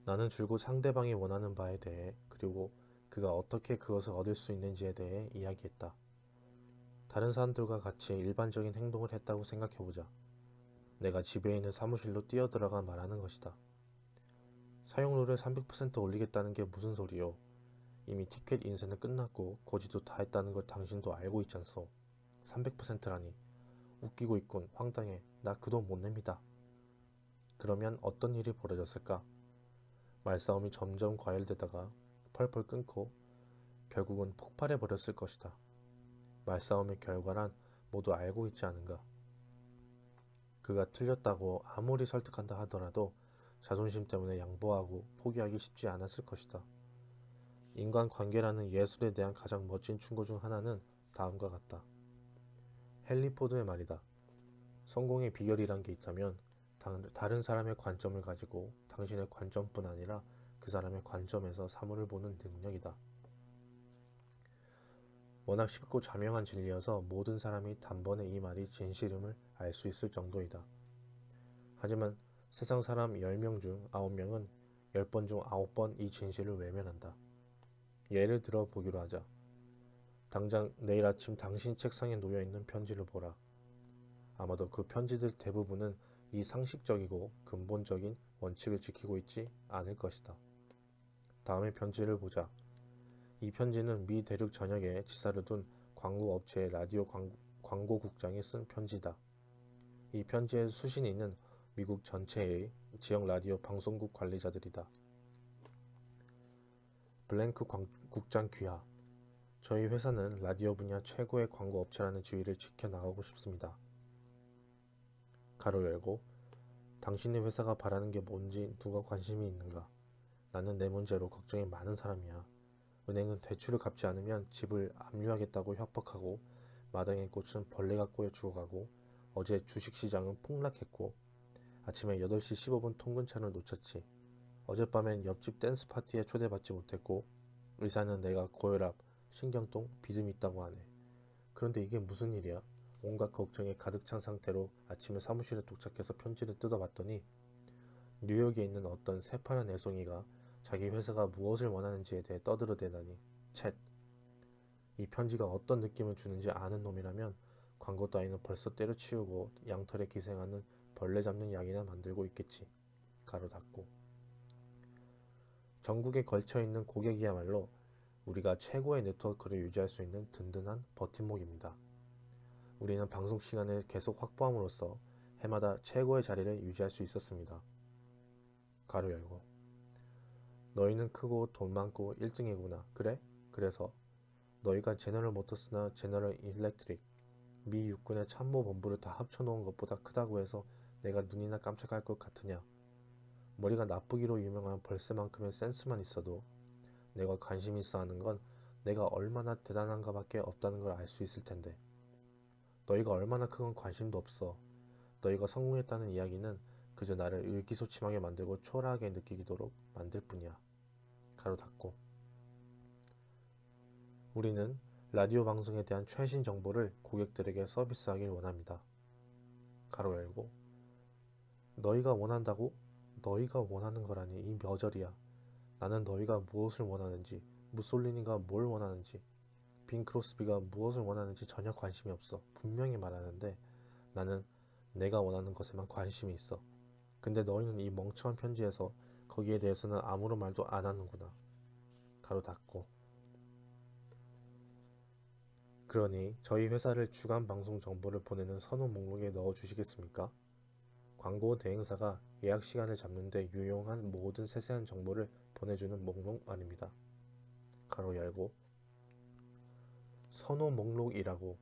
나는 줄곧 상대방이 원하는 바에 대해 그리고 그가 어떻게 그것을 얻을 수 있는지에 대해 이야기했다. 다른 사람들과 같이 일반적인 행동을 했다고 생각해보자. 내가 집에 있는 사무실로 뛰어들어가 말하는 것이다. 사용료를 300% 올리겠다는 게 무슨 소리요? 이미 티켓 인쇄는 끝났고 고지도 다 했다는 걸 당신도 알고 있잖소. 300%라니. 웃기고 있군. 황당해. 나 그 돈 못 냅니다. 그러면 어떤 일이 벌어졌을까? 말싸움이 점점 과열되다가 펄펄 끊고 결국은 폭발해 버렸을 것이다. 말싸움의 결과란 모두 알고 있지 않은가? 그가 틀렸다고 아무리 설득한다 하더라도 자존심 때문에 양보하고 포기하기 쉽지 않았을 것이다. 인간관계라는 예술에 대한 가장 멋진 충고 중 하나는 다음과 같다. 헨리 포드의 말이다. 성공의 비결이란 게 있다면 다른 사람의 관점을 가지고 당신의 관점뿐 아니라 그 사람의 관점에서 사물을 보는 능력이다. 워낙 쉽고 자명한 진리여서 모든 사람이 단번에 이 말이 진실임을 알 수 있을 정도이다. 하지만 세상 사람 10명 중 9명은 10번 중 9번 이 진실을 외면한다. 예를 들어 보기로 하자. 당장 내일 아침 당신 책상에 놓여있는 편지를 보라. 아마도 그 편지들 대부분은 이 상식적이고 근본적인 원칙을 지키고 있지 않을 것이다. 다음에 편지를 보자. 이 편지는 미 대륙 전역에 지사를 둔 광고 업체의 라디오 광고국장이 쓴 편지다. 이 편지의 수신인은 미국 전체의 지역 라디오 방송국 관리자들이다. 블랭크 국장 귀하. 저희 회사는 라디오 분야 최고의 광고 업체라는 지위를 지켜나가고 싶습니다. 가로 열고 당신의 회사가 바라는 게 뭔지 누가 관심이 있는가? 나는 내 문제로 걱정이 많은 사람이야. 은행은 대출을 갚지 않으면 집을 압류하겠다고 협박하고 마당의 꽃은 벌레가 꼬여 죽어가고 어제 주식시장은 폭락했고 아침에 8시 15분 통근차를 놓쳤지. 어젯밤엔 옆집 댄스 파티에 초대받지 못했고 의사는 내가 고혈압, 신경통, 비듬이 있다고 하네. 그런데 이게 무슨 일이야? 온갖 걱정에 가득 찬 상태로 아침에 사무실에 도착해서 편지를 뜯어봤더니 뉴욕에 있는 어떤 새파란 애송이가 자기 회사가 무엇을 원하는지에 대해 떠들어대다니. 챗. 이 편지가 어떤 느낌을 주는지 아는 놈이라면 광고 따위는 벌써 때려치우고 양털에 기생하는 벌레 잡는 약이나 만들고 있겠지. 가로 닫고. 전국에 걸쳐있는 고객이야말로 우리가 최고의 네트워크를 유지할 수 있는 든든한 버팀목입니다. 우리는 방송 시간을 계속 확보함으로써 해마다 최고의 자리를 유지할 수 있었습니다. 가로 열고. 너희는 크고 돈 많고 1등이구나. 그래? 그래서 너희가 제너럴 모터스나 제너럴 일렉트릭, 미 육군의 참모본부를 다 합쳐놓은 것보다 크다고 해서 내가 눈이나 깜짝할 것 같으냐? 머리가 나쁘기로 유명한 벌새만큼의 센스만 있어도 내가 관심 있어 하는 건 내가 얼마나 대단한가 밖에 없다는 걸 알 수 있을 텐데. 너희가 얼마나 큰 건 관심도 없어. 너희가 성공했다는 이야기는 그저 나를 의기소침하게 만들고 초라하게 느끼도록 만들 뿐이야. 가로 닫고. 우리는 라디오 방송에 대한 최신 정보를 고객들에게 서비스하길 원합니다. 가로 열고. 너희가 원한다고? 너희가 원하는 거라니 이 묘절이야. 나는 너희가 무엇을 원하는지, 무솔리니가 뭘 원하는지, 빈 크로스비가 무엇을 원하는지 전혀 관심이 없어. 분명히 말하는데 나는 내가 원하는 것에만 관심이 있어. 근데 너희는 이 멍청한 편지에서 거기에 대해서는 아무런 말도 안 하는구나. 가로 닫고. 그러니 저희 회사를 주간 방송 정보를 보내는 선호 목록에 넣어 주시겠습니까? 광고 대행사가 예약 시간을 잡는데 유용한 모든 세세한 정보를 보내주는 목록 말입니다. 가로 열고. 선호 목록이라고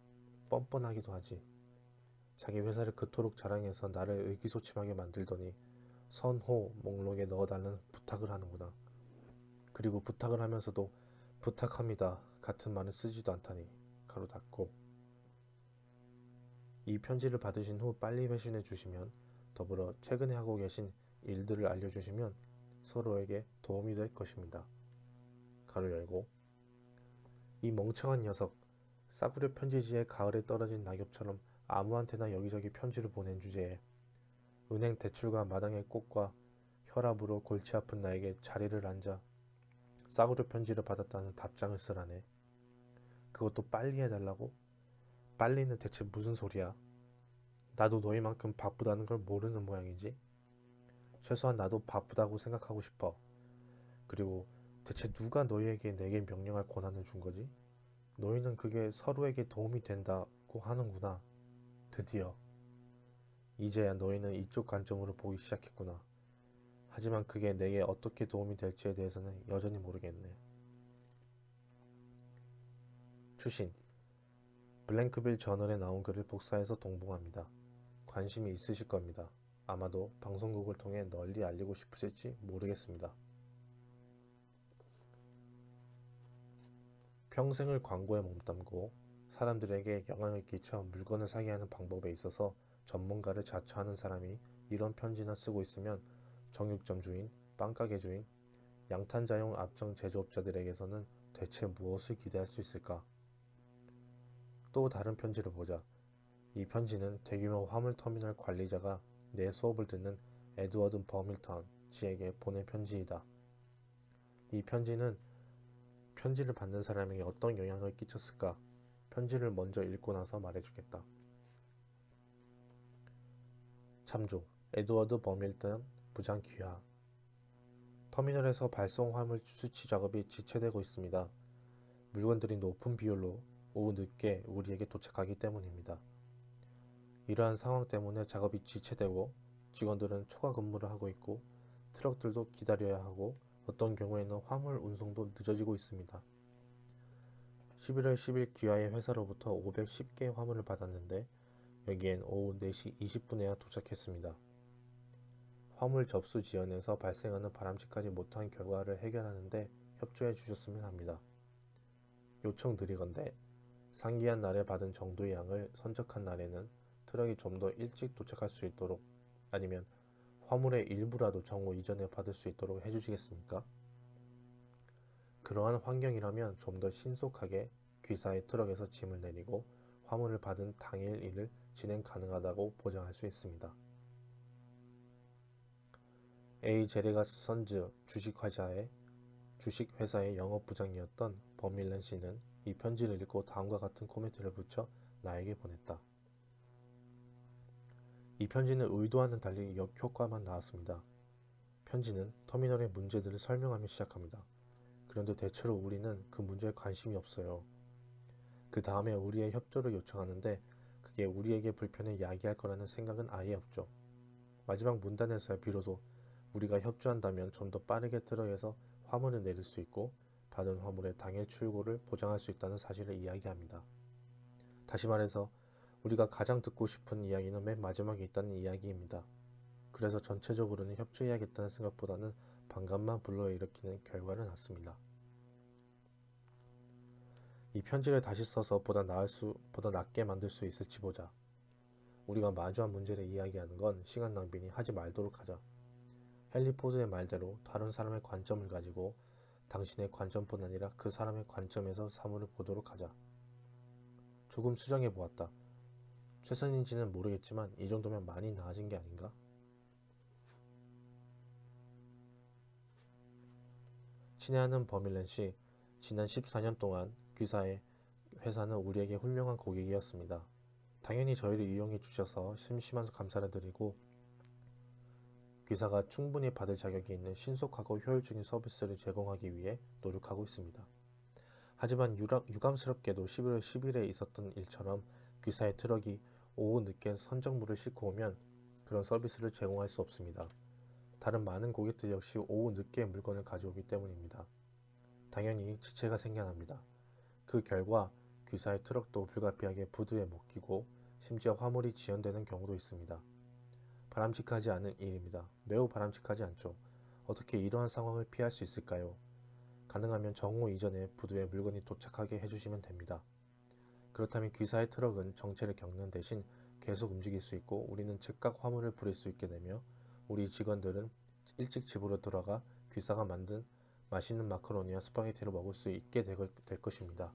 뻔뻔하기도 하지. 자기 회사를 그토록 자랑해서 나를 의기소침하게 만들더니 선호 목록에 넣어달라는 부탁을 하는구나. 그리고 부탁을 하면서도 부탁합니다 같은 말을 쓰지도 않다니. 가로 닫고. 이 편지를 받으신 후 빨리 회신해 주시면 더불어 최근에 하고 계신 일들을 알려주시면 서로에게 도움이 될 것입니다. 가로 열고. 이 멍청한 녀석. 싸구려 편지지에 가을에 떨어진 낙엽처럼 아무한테나 여기저기 편지를 보낸 주제에 은행 대출과 마당의 꽃과 혈압으로 골치 아픈 나에게 자리를 앉아 싸구려 편지를 받았다는 답장을 쓰라네. 그것도 빨리 해달라고? 빨리는 대체 무슨 소리야? 나도 너희만큼 바쁘다는 걸 모르는 모양이지? 최소한 나도 바쁘다고 생각하고 싶어. 그리고 대체 누가 너희에게 내게 명령할 권한을 준 거지? 너희는 그게 서로에게 도움이 된다고 하는구나. 드디어. 이제야 너희는 이쪽 관점으로 보기 시작했구나. 하지만 그게 내게 어떻게 도움이 될지에 대해서는 여전히 모르겠네. 추신. 블랭크빌 저널에 나온 글을 복사해서 동봉합니다. 관심이 있으실 겁니다. 아마도 방송국을 통해 널리 알리고 싶으실지 모르겠습니다. 평생을 광고에 몸담고 사람들에게 영향을 끼쳐 물건을 사게 하는 방법에 있어서 전문가를 자처하는 사람이 이런 편지나 쓰고 있으면 정육점 주인, 빵가게 주인, 양탄자용 압정 제조업자들에게서는 대체 무엇을 기대할 수 있을까? 또 다른 편지를 보자. 이 편지는 대규모 화물터미널 관리자가 내 수업을 듣는 에드워드 버밀턴 씨에게 보낸 편지이다. 이 편지는 편지를 받는 사람에게 어떤 영향을 끼쳤을까? 편지를 먼저 읽고 나서 말해주겠다. 참조. 에드워드 버밀턴 부장 귀하. 터미널에서 발송 화물 수치 작업이 지체되고 있습니다. 물건들이 높은 비율로 오후 늦게 우리에게 도착하기 때문입니다. 이러한 상황 때문에 작업이 지체되고 직원들은 초과 근무를 하고 있고 트럭들도 기다려야 하고 어떤 경우에는 화물 운송도 늦어지고 있습니다. 11월 10일 귀하의 회사로부터 510개의 화물을 받았는데 여기엔 오후 4시 20분에야 도착했습니다. 화물 접수 지연에서 발생하는 바람직하지 못한 결과를 해결하는데 협조해 주셨으면 합니다. 요청 드리건대 상기한 날에 받은 정도의 양을 선적한 날에는 트럭이 좀 더 일찍 도착할 수 있도록 아니면 화물의 일부라도 정오 이전에 받을 수 있도록 해주시겠습니까? 그러한 환경이라면 좀 더 신속하게 귀사의 트럭에서 짐을 내리고 화물을 받은 당일 일을 진행 가능하다고 보장할 수 있습니다. A. 제레가스 선즈 주식회사의 영업부장이었던 버밀렌 씨는 이 편지를 읽고 다음과 같은 코멘트를 붙여 나에게 보냈다. 이 편지는 의도와는 달리 역효과만 나왔습니다. 편지는 터미널의 문제들을 설명하며 시작합니다. 그런데 대체로 우리는 그 문제에 관심이 없어요. 그 다음에 우리의 협조를 요청하는데 그게 우리에게 불편을 야기할 거라는 생각은 아예 없죠. 마지막 문단에서야 비로소 우리가 협조한다면 좀 더 빠르게 트럭에서 화물을 내릴 수 있고 받은 화물의 당일 출고를 보장할 수 있다는 사실을 이야기합니다. 다시 말해서 우리가 가장 듣고 싶은 이야기는 맨 마지막에 있다는 이야기입니다. 그래서 전체적으로는 협조해야겠다는 생각보다는 반감만 불러일으키는 결과를 낳습니다. 이 편지를 다시 써서 보다 낫게 만들 수 있을지 보자. 우리가 마주한 문제를 이야기하는 건 시간 낭비니 하지 말도록 하자. 헨리 포드의 말대로 다른 사람의 관점을 가지고 당신의 관점뿐 아니라 그 사람의 관점에서 사물을 보도록 하자. 조금 수정해 보았다. 최선인지는 모르겠지만 이 정도면 많이 나아진 게 아닌가? 친애하는 버밀렌 씨, 지난 14년 동안 귀사의 회사는 우리에게 훌륭한 고객이었습니다. 당연히 저희를 이용해 주셔서 심심한 감사를 드리고 귀사가 충분히 받을 자격이 있는 신속하고 효율적인 서비스를 제공하기 위해 노력하고 있습니다. 하지만 유감스럽게도 11월 10일에 있었던 일처럼 귀사의 트럭이 오후 늦게 선적물을 싣고 오면 그런 서비스를 제공할 수 없습니다. 다른 많은 고객들 역시 오후 늦게 물건을 가져오기 때문입니다. 당연히 지체가 생겨납니다. 그 결과 귀사의 트럭도 불가피하게 부두에 못 끼고 심지어 화물이 지연되는 경우도 있습니다. 바람직하지 않은 일입니다. 매우 바람직하지 않죠. 어떻게 이러한 상황을 피할 수 있을까요? 가능하면 정오 이전에 부두에 물건이 도착하게 해주시면 됩니다. 그렇다면 귀사의 트럭은 정체를 겪는 대신 계속 움직일 수 있고 우리는 즉각 화물을 부릴 수 있게 되며 우리 직원들은 일찍 집으로 돌아가 귀사가 만든 맛있는 마카로니와 스파게티를 먹을 수 있게 될 것입니다.